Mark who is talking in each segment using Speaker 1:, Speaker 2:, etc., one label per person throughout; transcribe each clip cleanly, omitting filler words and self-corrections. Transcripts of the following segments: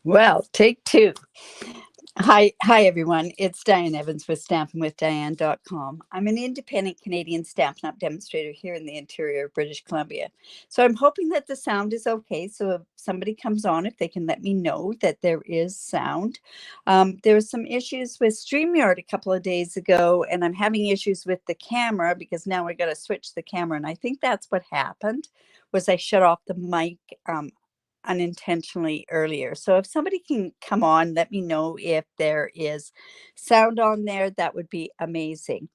Speaker 1: Well, take two. Hi everyone. It's Diane Evans with stampingwithdiane.com. I'm an independent Canadian Stampin' Up! Demonstrator here in the interior of British Columbia. So I'm hoping that the sound is okay. So if somebody comes on, if they can let me know that there is sound. There were some issues with StreamYard a couple of days ago, and I'm having issues with the camera because now I got to switch the camera. And I think that's what happened was I shut off the mic unintentionally earlier. So if somebody can come on, let me know if there is sound on there. That would be amazing.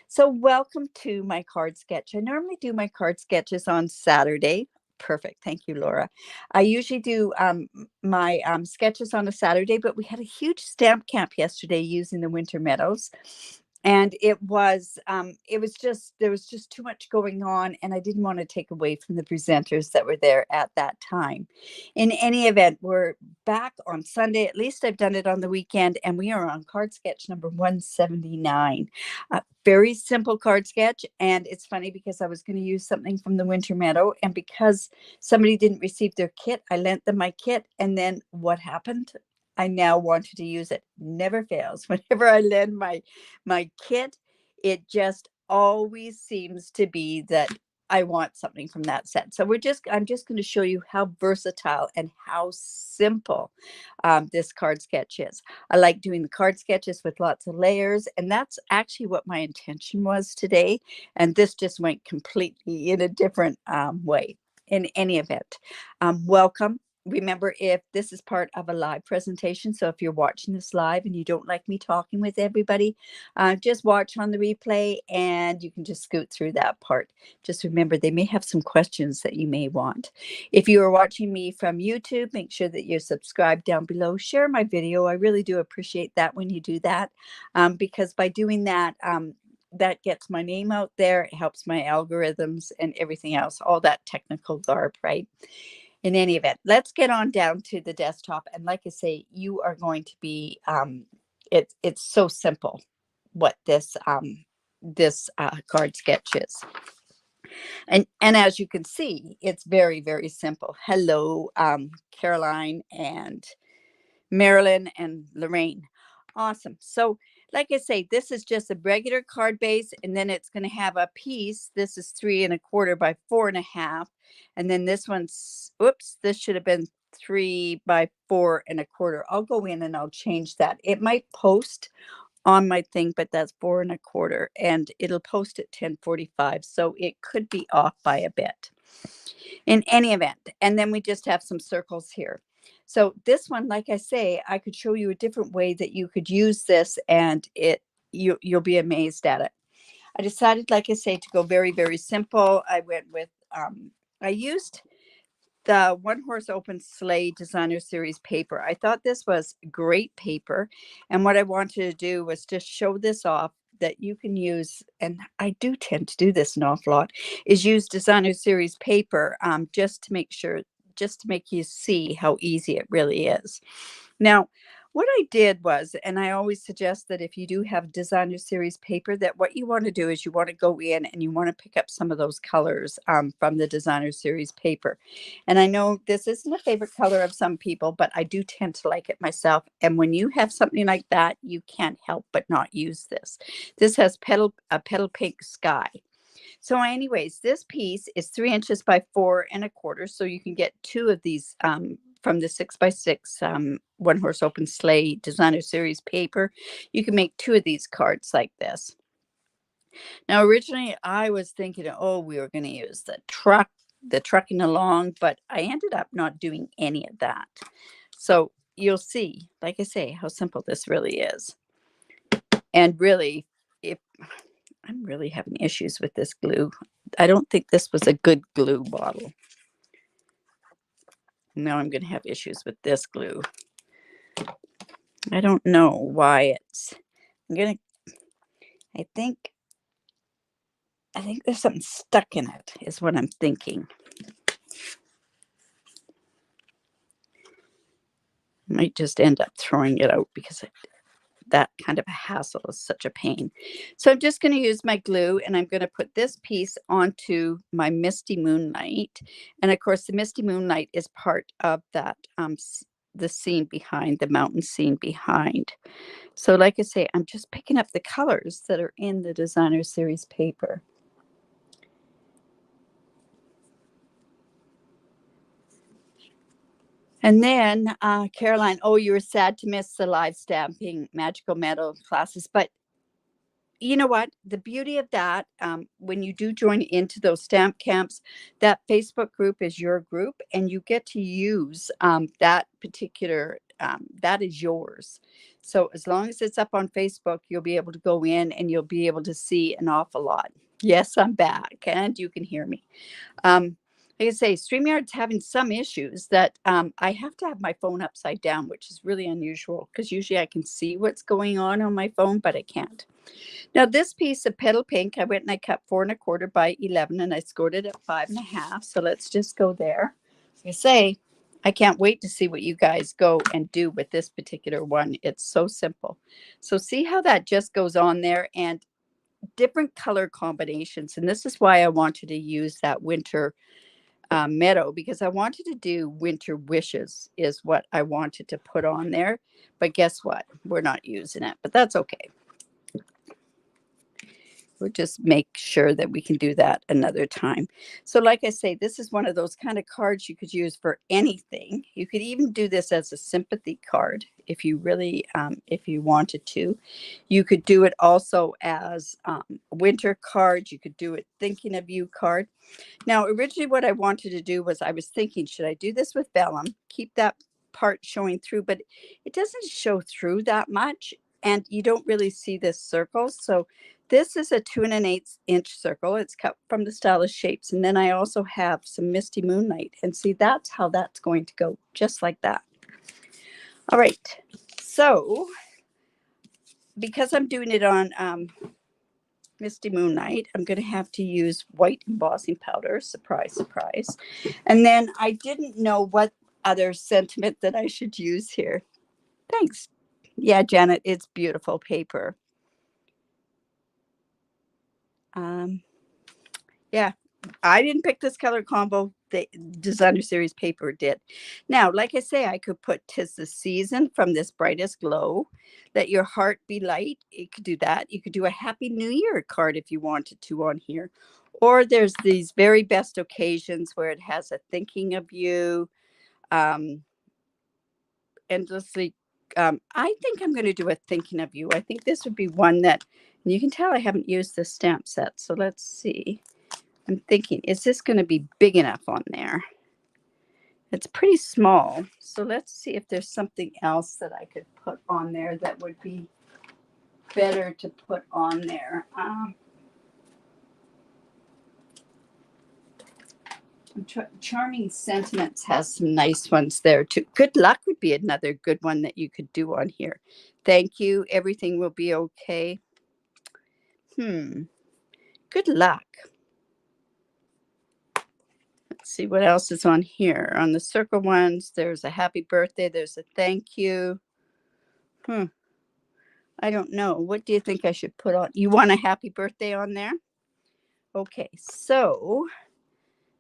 Speaker 1: So welcome to my card sketch. I normally do my card sketches on Saturday. Perfect. Thank you, Laura. I usually do my sketches on a Saturday, but we had a huge stamp camp yesterday using the Winter Meadows. And it was just there was just too much going on, and I didn't want to take away from the presenters that were there at that time. In any event, we're back on Sunday. At least I've done it on the weekend, and we are on card sketch number 179. Very simple card sketch, and it's funny because I was going to use something from the Winter Meadow, and because somebody didn't receive their kit, I lent them my kit, and then what happened? I now wanted to use it. Never fails. Whenever I lend my kit, it just always seems to be that I want something from that set. So I'm just going to show you how versatile and how simple this card sketch is. I like doing the card sketches with lots of layers, and that's actually what my intention was today. And this just went completely in a different way. In any event, welcome. Remember, if this is part of a live presentation, so if you're watching this live and you don't like me talking with everybody, just watch on the replay and you can just scoot through that part. Just remember, they may have some questions that you may want. If you are watching me from YouTube, make sure that you're subscribed down below. Share my video. I really do appreciate that when you do that, because by doing that, that gets my name out there. It helps my algorithms and everything else, all that technical garb, right? In any event, let's get on down to the desktop. And like I say, you are going to be, it's so simple what this card sketch is. And as you can see, it's very, very simple. Hello, Caroline and Marilyn and Lorraine. Awesome. So like I say, this is just a regular card base, and then it's going to have a piece. This is 3¼ by 4½. And then this one's, oops, this should have been 3 by 4¼ I'll go in and I'll change that. It might post on my thing, but that's 4¼ and it'll post at 10:45. So it could be off by a bit in any event. And then we just have some circles here. So this one, like I say, I could show you a different way that you could use this, and you'll be amazed at it. I decided, like I say, to go very, very simple. I went with I used the One Horse Open Sleigh Designer Series paper. I thought this was great paper, and what I wanted to do was just show this off, that you can use, and I do tend to do this an awful lot, is use Designer Series paper, just to make you see how easy it really is. Now, what I did was, and I always suggest that if you do have Designer Series paper, that what you want to do is you want to go in and you want to pick up some of those colors from the Designer Series paper. And I know this isn't a favorite color of some people, but I do tend to like it myself. And when you have something like that, you can't help but not use this. This has a petal pink sky. So anyways, this piece is 3 inches by 4¼ So you can get two of these from the 6x6 One Horse Open Sleigh Designer Series paper. You can make two of these cards like this. Now, originally I was thinking, oh, we were going to use the trucking along, but I ended up not doing any of that. So you'll see, like I say, how simple this really is. And really, if I'm really having issues with this glue, I don't think this was a good glue bottle. Now I'm going to have issues with this glue. I don't know why I think there's something stuck in it, is what I'm thinking. I might just end up throwing it out because that kind of a hassle is such a pain. So I'm just going to use my glue, and I'm going to put this piece onto my Misty Moonlight. And of course, the Misty Moonlight is part of that the scene behind, the mountain scene behind. So like I say, I'm just picking up the colors that are in the designer series paper. And then Caroline, oh, you were sad to miss the live stamping magical metal classes, but you know what? The beauty of that, when you do join into those stamp camps, that Facebook group is your group, and you get to use that particular, that is yours. So as long as it's up on Facebook, you'll be able to go in and you'll be able to see an awful lot. Yes, I'm back, and you can hear me. Like I say, StreamYard's having some issues that I have to have my phone upside down, which is really unusual because usually I can see what's going on my phone, but I can't. Now, this piece of petal pink, I went and I cut 4 1/4 by 11, and I scored it at 5 1/2. So let's just go there. Like I say, I can't wait to see what you guys go and do with this particular one. It's so simple. So see how that just goes on there, and different color combinations. And this is why I wanted to use that winter meadow, because I wanted to do winter wishes is what I wanted to put on there. But guess what? We're not using it, but that's okay. We'll just make sure that we can do that another time. So like I say, this is one of those kind of cards you could use for anything. You could even do this as a sympathy card if you really, if you wanted to. You could do it also as a winter card. You could do it thinking of you card. Now, originally what I wanted to do was I was thinking, should I do this with vellum, keep that part showing through, but it doesn't show through that much, and you don't really see this circle. So this is a 2 1/8 inch circle. It's cut from the Stylish Shapes. And then I also have some Misty Moonlight. And see, that's how that's going to go, just like that. All right. So because I'm doing it on Misty Moonlight, I'm going to have to use white embossing powder. Surprise, surprise. And then I didn't know what other sentiment that I should use here. Thanks. Yeah, Janet, it's beautiful paper. Yeah, I didn't pick this color combo. The designer series paper did. Now, like I say, I could put 'Tis the Season from this Brightest Glow. Let Your Heart Be Light. You could do that. You could do a Happy New Year card if you wanted to on here. Or there's these Very Best Occasions where it has a thinking of you. Endlessly. I think I'm going to do a thinking of you. I think this would be one that, and you can tell I haven't used this stamp set. So let's see. I'm thinking, is this going to be big enough on there? It's pretty small. So let's see if there's something else that I could put on there that would be better to put on there. Charming Sentiments has some nice ones there too. Good Luck would be another good one that you could do on here. Thank you. Everything will be okay. Good luck. Let's see what else is on here. On the circle ones, there's a happy birthday. There's a thank you. I don't know. What do you think I should put on? You want a happy birthday on there? Okay, so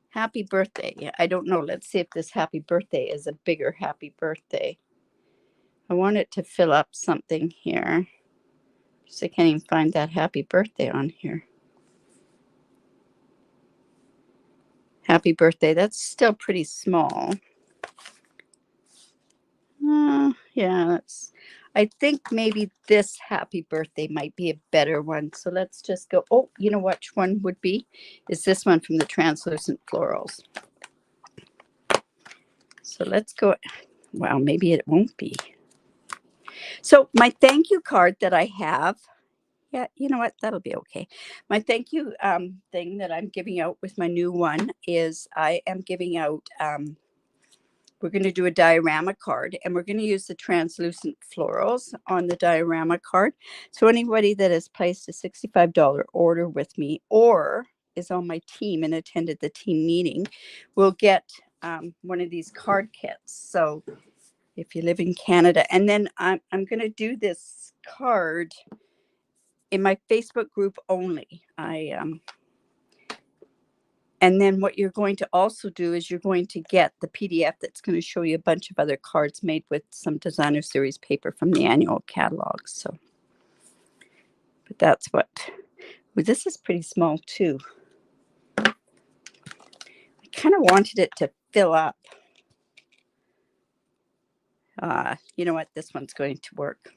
Speaker 1: happy birthday. I don't know. Let's see if this happy birthday is a bigger happy birthday. I want it to fill up something here. So I can't even find that happy birthday on here. Happy birthday. That's still pretty small. Yeah, I think maybe this happy birthday might be a better one. So let's just go. Oh, you know which one would be? Is this one from the Translucent Florals. So let's go. Wow, maybe it won't be. So my thank you card that I have. Yeah, you know what? That'll be okay. My thank you thing that I'm giving out with my new one is I am giving out, we're going to do a diorama card, and we're going to use the Translucent Florals on the diorama card. So anybody that has placed a $65 order with me or is on my team and attended the team meeting will get one of these card kits. So if you live in Canada, and then I'm going to do this card in my Facebook group only. And then what you're going to also do is you're going to get the PDF that's going to show you a bunch of other cards made with some designer series paper from the annual catalog. So, but that's what, well, this is pretty small too. I kind of wanted it to fill up. You know what? This one's going to work.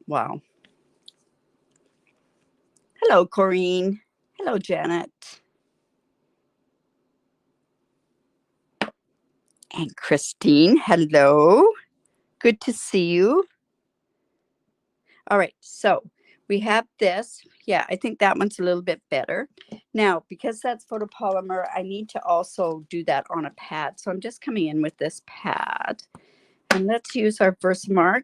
Speaker 1: Wow. Hello, Corrine. Hello, Janet. And Christine, hello. Good to see you. All right, so we have this. Yeah, I think that one's a little bit better. Now, because that's photopolymer, I need to also do that on a pad. So I'm just coming in with this pad. And let's use our Versamark.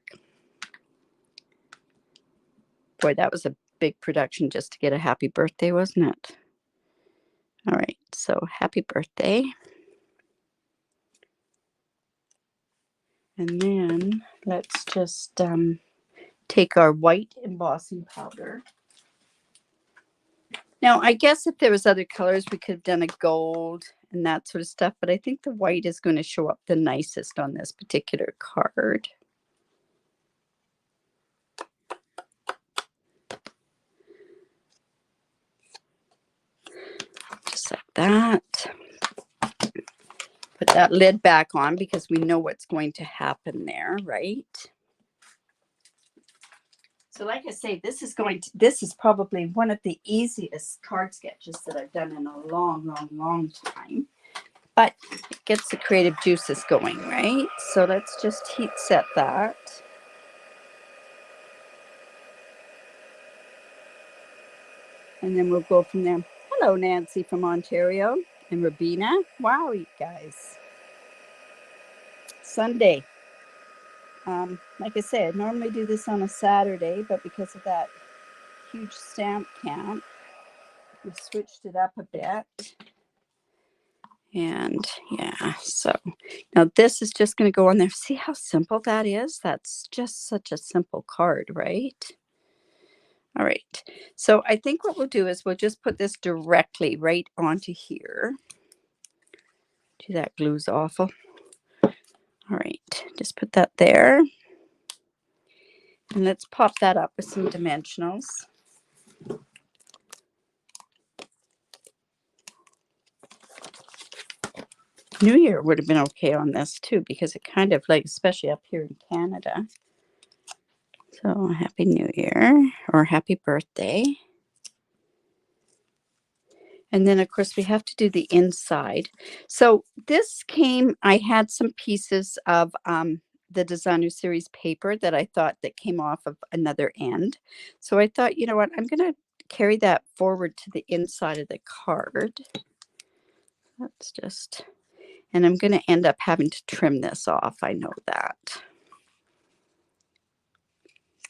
Speaker 1: Boy, that was a big production just to get a happy birthday, wasn't it? All right, so happy birthday. And then let's just take our white embossing powder. Now, I guess if there was other colors, we could have done a gold and that sort of stuff, but I think the white is going to show up the nicest on this particular card. Just like that. Put that lid back on because we know what's going to happen there, right? So like I say, this is probably one of the easiest card sketches that I've done in a long time. But it gets the creative juices going, right? So let's just heat set that. And then we'll go from there. Hello, Nancy from Ontario and Rabina. Wow, you guys. Sunday. Like I said, I normally do this on a Saturday, but because of that huge stamp count, we switched it up a bit. And yeah, so now this is just going to go on there. See how simple that is? That's just such a simple card, right? All right. So I think what we'll do is we'll just put this directly right onto here. Gee, that glue's awful. All right, just put that there. And let's pop that up with some dimensionals. New Year would have been okay on this too, because it kind of like, especially up here in Canada. So happy New Year or happy birthday. And then of course we have to do the inside. So this came, I had some pieces of the designer series paper that I thought that came off of another end. So I thought, you know what, I'm going to carry that forward to the inside of the card. Let's just, and I'm going to end up having to trim this off. I know that.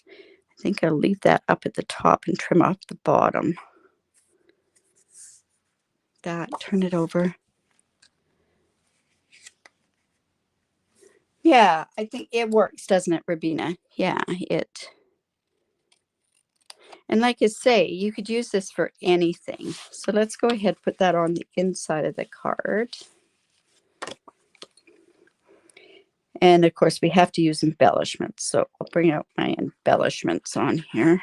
Speaker 1: I think I'll leave that up at the top and trim off the bottom. That, turn it over. Yeah, I think it works, doesn't it, Rabina? Yeah, it. And like I say, you could use this for anything. So let's go ahead, put that on the inside of the card. And of course, we have to use embellishments. So I'll bring out my embellishments on here.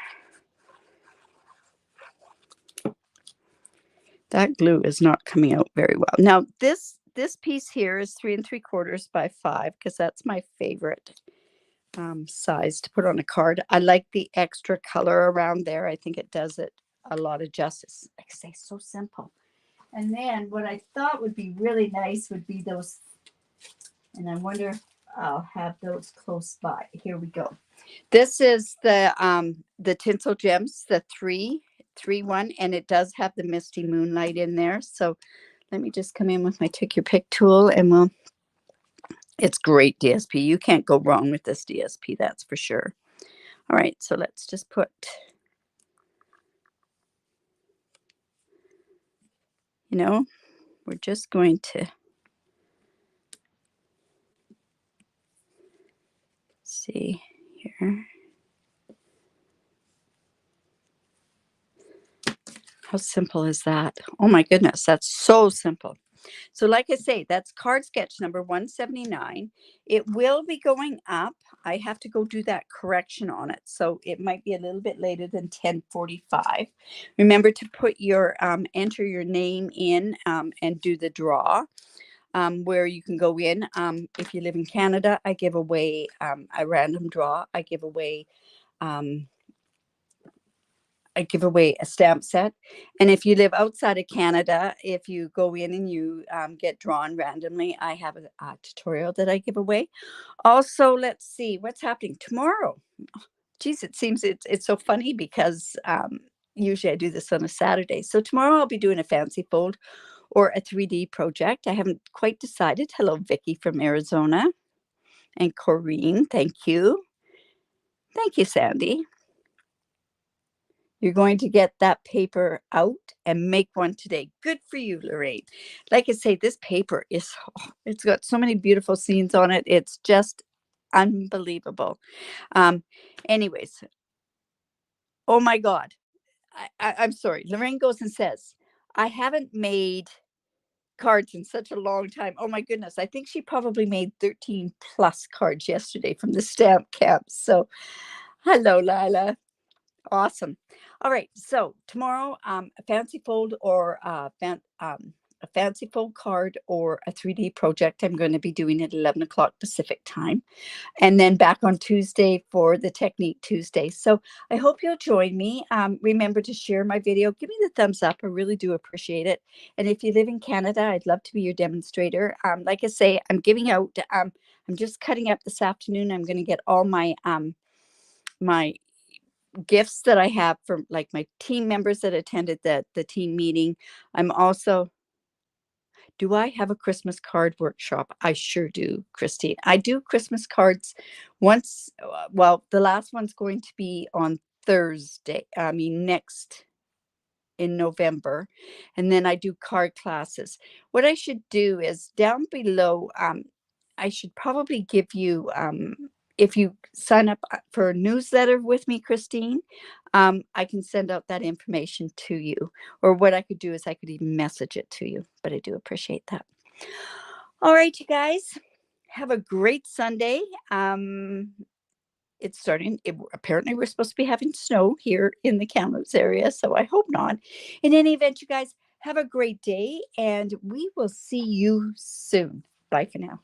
Speaker 1: That glue is not coming out very well. Now, this piece here is 3 3/4 by 5 because that's my favorite size to put on a card. I like the extra color around there. I think it does it a lot of justice. Like I say, so simple. And then what I thought would be really nice would be those, and I wonder if I'll have those close by. Here we go. This is the Tinsel Gems, the 3-1, and it does have the Misty Moonlight in there. So let me just come in with my Take Your Pick tool, and it's great DSP. You can't go wrong with this DSP, that's for sure. All right, so let's just put, we're just going to see here. How simple is that? Oh my goodness, that's so simple. So like I say, that's card sketch number 179. It will be going up. I have to go do that correction on it. So it might be a little bit later than 10:45. Remember to put your, enter your name in and do the draw. Where you can go in. If you live in Canada, I give away a random draw. Um, I give away a stamp set. And if you live outside of Canada, if you go in and you get drawn randomly, I have a tutorial that I give away. Also, let's see what's happening tomorrow. Geez, it seems it's so funny because usually I do this on a Saturday. So tomorrow I'll be doing a fancy fold or a 3D project. I haven't quite decided. Hello, Vicky from Arizona. And Corrine, thank you. Thank you, Sandy. You're going to get that paper out and make one today. Good for you, Lorraine. Like I say, this paper is, it's got so many beautiful scenes on it. It's just unbelievable. Anyways, oh my God. I'm sorry. Lorraine goes and says, I haven't made cards in such a long time. Oh my goodness. I think she probably made 13 plus cards yesterday from the stamp camp. So hello, Lila. Awesome. All right. So tomorrow, a fancy fold or a fancy fold card or a 3D project I'm going to be doing at 11 o'clock Pacific time. And then back on Tuesday for the Technique Tuesday. So I hope you'll join me. Remember to share my video. Give me the thumbs up. I really do appreciate it. And if you live in Canada, I'd love to be your demonstrator. Like I say, I'm giving out, I'm just cutting up this afternoon. I'm going to get all my, my gifts that I have from like my team members that attended the team meeting. I'm also, do I have a Christmas card workshop? I sure do, Christine. I do Christmas cards once. Well, the last one's going to be on Thursday. I mean, next in November. And then I do card classes. What I should do is down below, I should probably give you, if you sign up for a newsletter with me, Christine, I can send out that information to you. Or what I could do is I could even message it to you, but I do appreciate that. All right, you guys, have a great Sunday. It's starting, apparently we're supposed to be having snow here in the Kamloops area, so I hope not. In any event, you guys have a great day and we will see you soon. Bye for now.